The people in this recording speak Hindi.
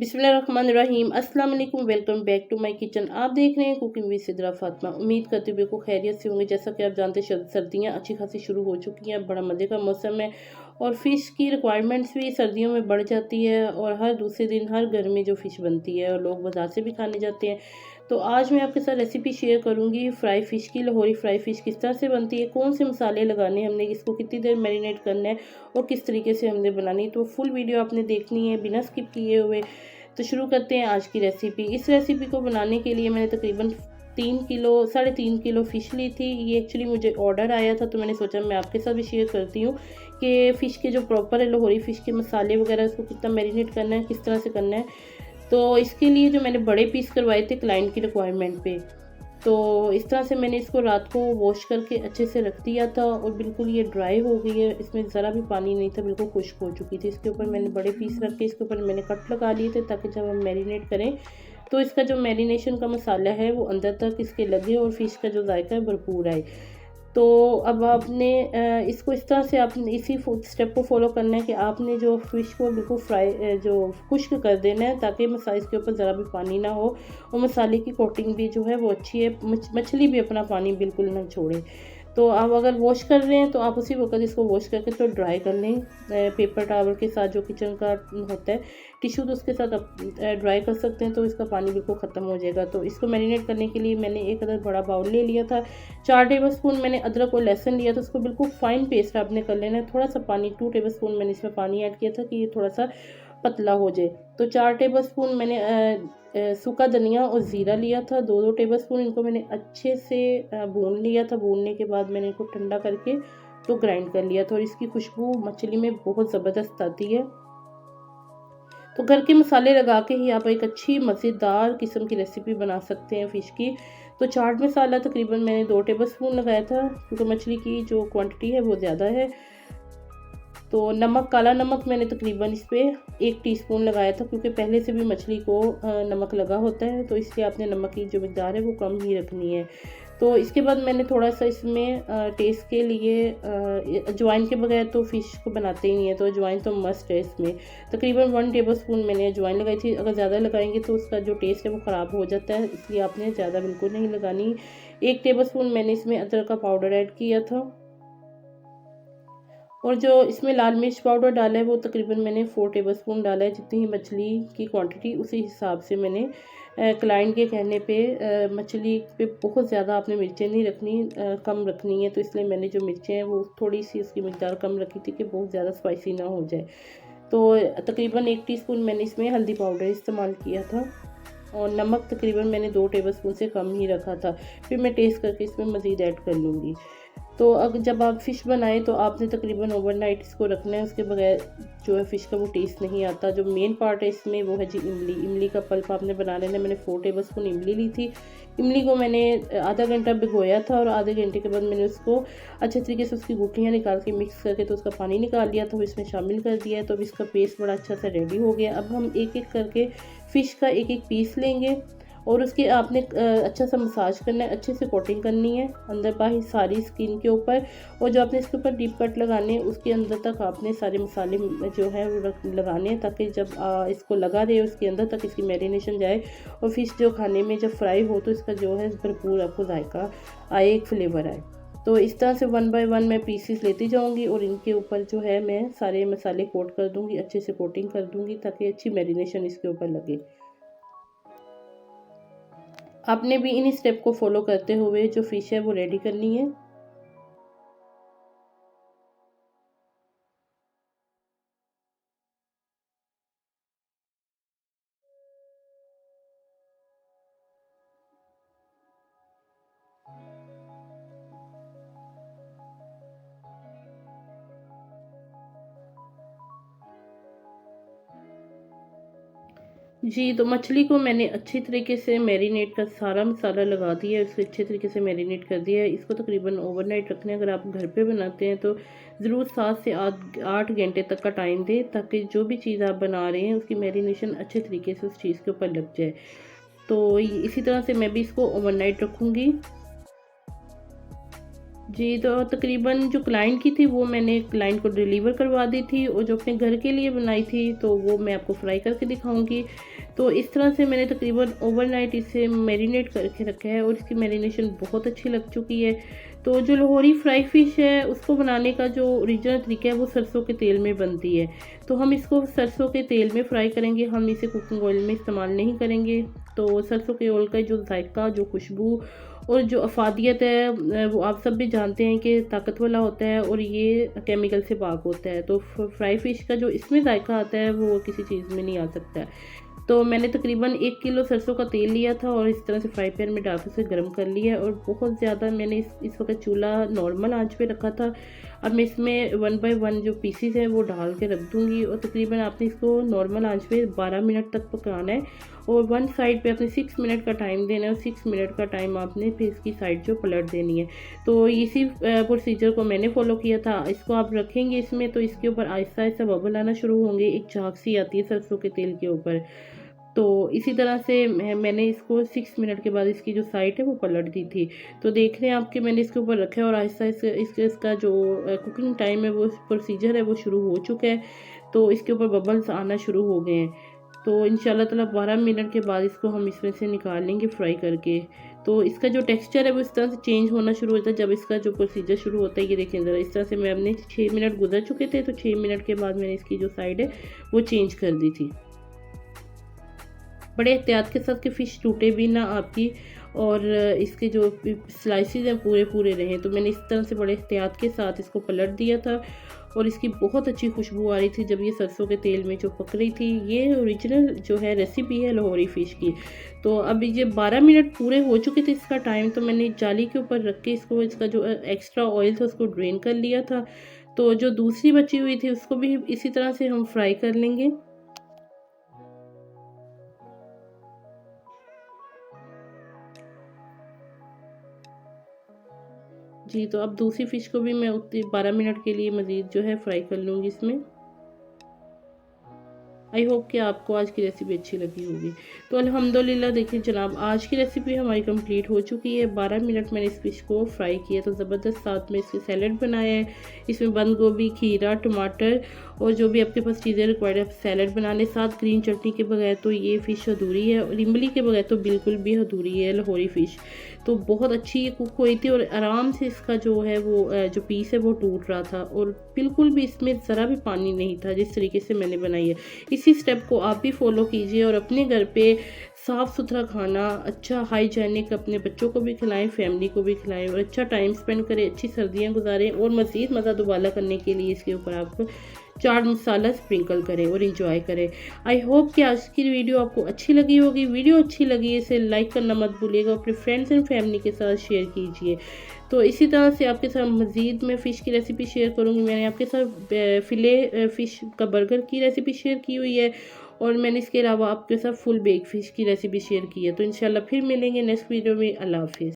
बिस्मिल्लाहिर्रहमानिर्रहीम। अस्सलाम वालेकुम, welcome back to my kitchen. आप देख रहे हैं कुकिंग विद सिद्रा फातिमा। उम्मीद करती हूँ को खैरियत से होंगे। जैसा कि आप जानते हैं सर्दियाँ अच्छी खासी शुरू हो चुकी हैं, बड़ा मज़े का मौसम है और फ़िश की रिक्वायरमेंट्स भी सर्दियों में बढ़ जाती है और हर दूसरे दिन हर घर में जो फ़िश बनती है और लोग बाज़ार से भी खाने जाते हैं। तो आज मैं आपके साथ रेसिपी शेयर करूंगी फ्राई फ़िश की। लाहौरी फ्राई फ़िश किस तरह से बनती है, कौन से मसाले लगाने हैं हमने, इसको कितनी देर मैरिनेट करना है और किस तरीके से हमने बनानी है। तो फुल वीडियो आपने देखनी है बिना स्किप किए हुए। तो शुरू करते हैं आज की रेसिपी। इस रेसिपी को बनाने के लिए मैंने तकरीबन 3 किलो 3.5 किलो फ़िश ली थी। ये एक्चुअली मुझे ऑर्डर आया था तो मैंने सोचा मैं आपके साथ भी शेयर करती हूँ कि फ़िश के जो प्रॉपर है लाहौरी फ़िश के मसाले वगैरह उसको कितना मैरिनेट करना है, किस तरह से करना है। तो इसके लिए जो मैंने बड़े पीस करवाए थे क्लाइंट की रिक्वायरमेंट पे, तो इस तरह से मैंने इसको रात को वॉश करके अच्छे से रख दिया था और बिल्कुल ये ड्राई हो गई है। इसमें ज़रा भी पानी नहीं था, बिल्कुल खुश्क हो चुकी थी। इसके ऊपर मैंने बड़े पीस रख के इसके ऊपर मैंने कट लगा लिए थे ताकि जब हम मैरिनेट करें तो इसका जो मैरिनेशन का मसाला है वो अंदर तक इसके लगे और फ़िश का जो जायका है भरपूर आए। तो अब आपने इसको इस तरह से आपने इसी स्टेप को फॉलो करना है कि आपने जो फ़िश को बिल्कुल फ्राई जो खुश्क कर देना है ताकि मसाले इसके ऊपर ज़रा भी पानी ना हो और मसाले की कोटिंग भी जो है वो अच्छी है, मछली भी अपना पानी बिल्कुल ना छोड़े। तो आप अगर वॉश कर रहे हैं तो आप उसी वक्त इसको वॉश करके तो ड्राई कर लें पेपर टॉवल के साथ, जो किचन का होता है टिश्यू, तो उसके साथ आप ड्राई कर सकते हैं तो इसका पानी बिल्कुल ख़त्म हो जाएगा। तो इसको मैरिनेट करने के लिए मैंने एक अदर बड़ा बाउल ले लिया था। 4 टेबल स्पून मैंने अदरक और लहसुन लिया था, उसको बिल्कुल फाइन पेस्ट आपने कर लेना है। थोड़ा सा पानी 2 टेबल स्पून मैंने इसमें पानी ऐड किया था कि ये थोड़ा सा पतला हो जाए। तो 4 टेबल स्पून मैंने सूखा धनिया और ज़ीरा लिया था, 2-2 टेबल स्पून इनको मैंने अच्छे से भून लिया था। भूनने के बाद मैंने इनको ठंडा करके तो ग्राइंड कर लिया था और इसकी खुशबू मछली में बहुत ज़बरदस्त आती है। तो घर के मसाले लगा के ही आप एक अच्छी मज़ेदार किस्म की रेसिपी बना सकते हैं फ़िश की। तो चाट मसाला तकरीबन मैंने 2 टेबल स्पून लगाया था क्योंकि मछली की जो क्वांटिटी है वो ज़्यादा है। तो नमक, काला नमक मैंने तकरीबन इस पर 1 टीस्पून लगाया था क्योंकि पहले से भी मछली को नमक लगा होता है, तो इसलिए आपने नमक की जो मिकदार है वो कम ही रखनी है। तो इसके बाद मैंने थोड़ा सा इसमें टेस्ट के लिए अजवाइन के बगैर तो फ़िश को बनाते ही नहीं है, तो अजवाइन तो मस्ट है इसमें। तकरीबन 1 टेबल स्पून मैंने अजवाइन लगाई थी। अगर ज़्यादा लगाएंगे तो उसका जो टेस्ट है वो ख़राब हो जाता है, इसलिए आपने ज़्यादा बिल्कुल नहीं लगानी। 1 टेबल स्पून मैंने इसमें अदरक का पाउडर ऐड किया था और जो इसमें लाल मिर्च पाउडर डाला है वो तकरीबन मैंने 4 टेबल स्पून डाला है। जितनी ही मछली की क्वांटिटी उसी हिसाब से मैंने क्लाइंट के कहने पे मछली पे बहुत ज़्यादा आपने मिर्चें नहीं रखनी, कम रखनी है, तो इसलिए मैंने जो मिर्चें हैं वो थोड़ी सी उसकी मिकदार कम रखी थी कि बहुत ज़्यादा स्पाइसी ना हो जाए। तो तकरीबन 1 टीस्पून मैंने इसमें हल्दी पाउडर इस्तेमाल किया था और नमक तकरीबन मैंने 2 टेबल स्पून से कम ही रखा था। फिर मैं टेस्ट करके इसमें मज़ीद ऐड कर लूँगी। तो अब जब आप फ़िश बनाएं तो आपने तकरीबन ओवरनाइट इसको रखना है, उसके बगैर जो है फ़िश का वो टेस्ट नहीं आता। जो मेन पार्ट है इसमें वो है जी इमली। इमली का पल्प आपने बना लेना है। मैंने 4 टेबल स्पून इमली ली थी। इमली को मैंने आधा घंटा भिगोया था और आधे घंटे के बाद मैंने उसको अच्छे तरीके से उसकी गुठलियाँ निकाल के मिक्स करके तो उसका पानी निकाल लिया था, इसमें शामिल कर दिया है। तो अब इसका पेस्ट बड़ा अच्छा सा रेडी हो गया। अब हम एक एक करके फ़िश का एक एक पीस लेंगे और उसके आपने अच्छा सा मसाज करना है, अच्छे से कोटिंग करनी है अंदर बाहर सारी स्किन के ऊपर। और जो आपने इसके ऊपर डीप कट लगाने हैं उसके अंदर तक आपने सारे मसाले जो है वो लगाने हैं ताकि जब इसको लगा दे उसके अंदर तक इसकी मैरिनेशन जाए और फ़िश जो खाने में जब फ्राई हो तो इसका जो है भरपूर आपको जायका आए, एक फ्लेवर आए। तो इस तरह से 1 बाय 1 मैं पीसीस लेती जाऊंगी और इनके ऊपर जो है मैं सारे मसाले कोट कर दूंगी, अच्छे से कोटिंग कर दूंगी ताकि अच्छी मैरिनेशन इसके ऊपर लगे। आपने भी इन स्टेप को फॉलो करते हुए जो फ़िश है वो रेडी करनी है। जी, तो मछली को मैंने अच्छी तरीके से मैरिनेट का सारा मसाला लगा दिया है, उसे अच्छे तरीके से मैरिनेट कर दिया है। इसको तकरीबन ओवरनाइट रखना है। अगर आप घर पे बनाते हैं तो ज़रूर 7 से 8 घंटे तक का टाइम दें ताकि जो भी चीज़ आप बना रहे हैं उसकी मैरिनेशन अच्छे तरीके से उस चीज़ के ऊपर लग जाए। तो इसी तरह से मैं भी इसको ओवरनाइट रखूँगी। जी, तो तकरीबन जो क्लाइंट की थी वो मैंने क्लाइंट को डिलीवर करवा दी थी, और जो अपने घर के लिए बनाई थी तो वो मैं आपको फ्राई करके दिखाऊंगी। तो इस तरह से मैंने तकरीबन ओवरनाइट इसे मैरिनेट करके रखा है, और इसकी मैरिनेशन बहुत अच्छी लग चुकी है। तो जो लाहौरी फ्राई फ़िश है उसको बनाने का जो ओरिजिनल तरीका है वो सरसों के तेल में बनती है। तो हम इसको सरसों के तेल में फ्राई करेंगे, हम इसे कुकिंग ऑयल में इस्तेमाल नहीं करेंगे। तो सरसों के ऑयल का जो जायका, जो खुशबू और जो अफादियत है वो आप सब भी जानते हैं कि ताकत वाला होता है, और ये केमिकल से पाक होता है। तो फ्राई फ़िश का जो इसमें जायका आता है वो किसी चीज़ में नहीं आ सकता है। तो मैंने तकरीबन 1 किलो सरसों का तेल लिया था, और इस तरह से फ्राई पैन में डाल के उसे गर्म कर लिया, और बहुत ज़्यादा मैंने इस वक्त चूल्हा नॉर्मल आंच पे रखा था। अब मैं इसमें 1 बाय 1 जो पीसीज हैं वो डाल के रख दूँगी, और तकरीबन आपने इसको नॉर्मल आंच पे 12 मिनट तक पकाना है, और वन साइड पे आपने 6 मिनट का टाइम देना है, और 6 मिनट का टाइम आपने फिर इसकी साइड जो पलट देनी है। तो इसी प्रोसीजर को मैंने फॉलो किया था। इसको आप रखेंगे इसमें, तो इसके ऊपर आहिस्ता आहिस्ता बबल आना शुरू होंगे, एक झाग सी आती है सरसों के तेल के ऊपर। तो इसी तरह से मैंने इसको 6 मिनट के बाद इसकी जो साइड है वो पलट दी थी। तो देख रहे हैं आप कि मैंने इसके ऊपर रखा है, और आहिस्ता आहिस्ता इसका जो कुकिंग टाइम है, वो प्रोसीजर है वो शुरू हो चुका है। तो इसके ऊपर बबल्स आना शुरू हो गए हैं। तो इंशाल्लाह ताला 12 मिनट के बाद इसको हम इसमें से निकाल लेंगे फ्राई करके। तो इसका जो टेक्सचर है वो इस तरह से चेंज होना शुरू होता है जब इसका जो प्रोसीजर शुरू होता है। ये देखें ज़रा, इस तरह से मैं अपने 6 मिनट गुजर चुके थे, तो 6 मिनट के बाद मैंने इसकी जो साइड है वो चेंज कर दी थी। बड़े एहतियात के साथ कि फ़िश टूटे भी ना आपकी, और इसके जो स्लाइसेस हैं पूरे पूरे रहें। तो मैंने इस तरह से बड़े एहतियात के साथ इसको पलट दिया था, और इसकी बहुत अच्छी खुशबू आ रही थी जब ये सरसों के तेल में जो पक रही थी। ये ओरिजिनल जो है रेसिपी है लाहौरी फ़िश की। तो अब ये 12 मिनट पूरे हो चुके थे इसका टाइम, तो मैंने जाली के ऊपर रख के इसको, इसका जो एक्स्ट्रा ऑयल था उसको ड्रेन कर लिया था। तो जो दूसरी बची हुई थी उसको भी इसी तरह से हम फ्राई कर लेंगे। जी, तो अब दूसरी फ़िश को भी मैं उतनी 12 मिनट के लिए मज़ीद जो है फ्राई कर लूँगी इसमें। आई होप कि आपको आज की रेसिपी अच्छी लगी होगी। तो अल्हम्दुलिल्लाह देखिए जनाब, आज की रेसिपी हमारी कंप्लीट हो चुकी है। 12 मिनट मैंने इस फ़िश को फ्राई किया, तो ज़बरदस्त साथ में इसके सैलड बनाया है। इसमें बंद गोभी, खीरा, टमाटर और जो भी आपके पास चीज़ें रिक्वायर्ड है सैलड बनाने, साथ ग्रीन चटनी के बगैर तो ये फ़िश अधूरी है, और इमली के बगैर तो बिल्कुल भी अधूरी है लाहौरी फ़िश। तो बहुत अच्छी ये कुक हुई थी, और आराम से इसका जो है वो जो पीस है वो टूट रहा था, और बिल्कुल भी इसमें ज़रा भी पानी नहीं था जिस तरीके से मैंने बनाई है। इसी स्टेप को आप भी फॉलो कीजिए, और अपने घर पे साफ़ सुथरा खाना, अच्छा हाइजेनिक अपने बच्चों को भी खिलाएं, फैमिली को भी खिलाएं, और अच्छा टाइम स्पेंड करें, अच्छी सर्दियां गुजारें, और मज़ीद मज़ा दोबाला करने के लिए इसके ऊपर आप चाट मसाला स्प्रिंकल करें और इंजॉय करें। आई होप कि आज की वीडियो आपको अच्छी लगी होगी। वीडियो अच्छी लगी इसे लाइक करना मत भूलिएगा, अपने फ्रेंड्स एंड फैमिली के साथ शेयर कीजिए। तो इसी तरह से आपके साथ मज़ीद मैं फ़िश की रेसिपी शेयर करूँगी। मैंने आपके साथ फ़िले फ़िश का बर्गर की रेसिपी शेयर की हुई है, और मैंने इसके अलावा आपके साथ फुल बेक फ़िश की रेसिपी शेयर की है। तो इंशाल्लाह फिर मिलेंगे नेक्स्ट वीडियो में। अल्लाह हाफ़िज़।